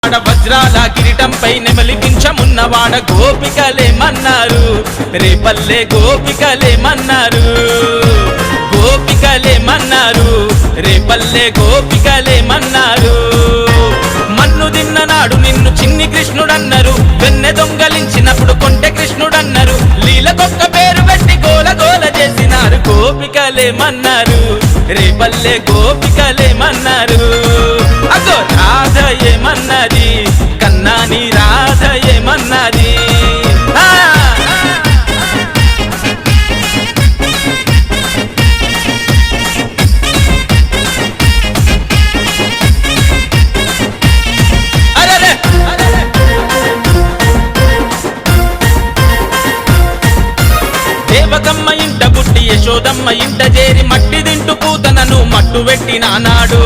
ఉన్నవాడ వజ్రాల కిరీటంపై నెమలిపించమున్నవాడ గోపికలేమన్నారు రేపల్లె గోపికలేమన్నారు గోపికలేమన్నారు రేపల్లె గోపికలేమన్నారు మన్ను తిన్ననాడు నిన్ను చిన్ని కృష్ణుడన్నారు వెన్నె దొంగలించినప్పుడు కొంటె కృష్ణుడన్నారు లీలకొక్క పేరు పెట్టి గోల గోల చేసినారు గోపికలేమన్నారు రేపల్లె గోపికలేమన్నారు అగో రాధ ఏమన్నది కన్నాని రాధ ఏమన్నది దేవకమ్మ ఇంట పుట్టి యశోదమ్మ ఇంట చేరి మట్టి దింటు పూతనను మట్టు పెట్టినానాడు